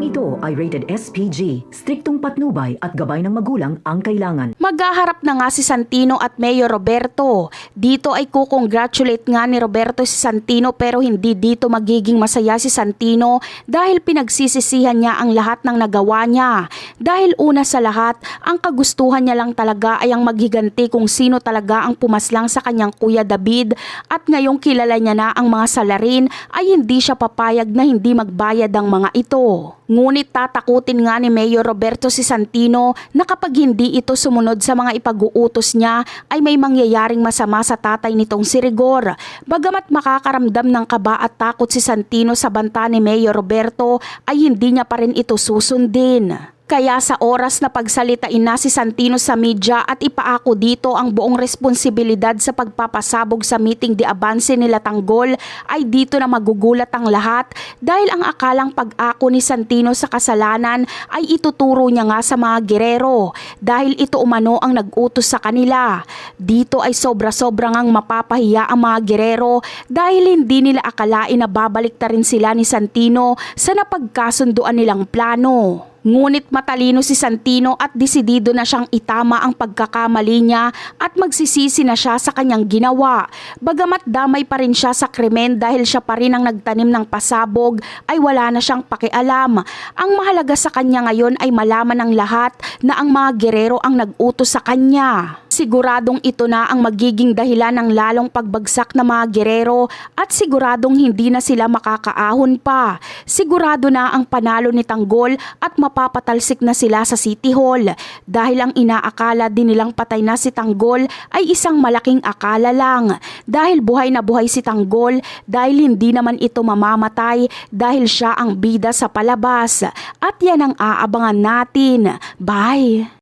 ito ay rated SPG. Striktong patnubay at gabay ng magulang ang kailangan. Maghaharap na nga si Santino at Mayor Roberto. Dito ay kukongratulate nga ni Roberto si Santino pero hindi dito magiging masaya si Santino dahil pinagsisisihan niya ang lahat ng nagawa niya. Dahil una sa lahat, ang kagustuhan niya lang talaga ay ang maghiganti kung sino talaga ang pumaslang sa kanyang Kuya David at ngayong kilala niya na ang mga salarin ay hindi siya papayag na hindi magbayad ang mga ito. Ngunit tatakutin nga ni Mayor Roberto si Santino na kapag hindi ito sumunod sa mga ipag-uutos niya ay may mangyayaring masama sa tatay nitong si Rigor. Bagamat makakaramdam ng kaba at takot si Santino sa banta ni Mayor Roberto ay hindi niya pa rin ito susundin. Kaya sa oras na pagsalitain na si Santino sa media at ipaako dito ang buong responsibilidad sa pagpapasabog sa meeting de Avance nila Tanggol ay dito na magugulat ang lahat dahil ang akalang pag-ako ni Santino sa kasalanan ay ituturo niya nga sa mga gerero dahil ito umano ang nag-utos sa kanila. Dito ay sobra-sobra ngang mapapahiya ang mga gerero dahil hindi nila akalain na babalik na rin sila ni Santino sa napagkasunduan nilang plano. Ngunit matalino si Santino at desidido na siyang itama ang pagkakamali niya at magsisisi na siya sa kanyang ginawa. Bagamat damay pa rin siya sa krimen dahil siya pa rin ang nagtanim ng pasabog ay wala na siyang pakialam. Ang mahalaga sa kanya ngayon ay malaman ng lahat na ang mga gerero ang nag-utos sa kanya. Siguradong ito na ang magiging dahilan ng lalong pagbagsak ng mga gerero at siguradong hindi na sila makakaahon pa. Sigurado na ang panalo ni Tanggol at mapapatalsik na sila sa City Hall dahil ang inaakala din nilang patay na si Tanggol ay isang malaking akala lang dahil buhay na buhay si Tanggol dahil hindi naman ito mamamatay dahil siya ang bida sa palabas at yan ang aabangan natin. Bye!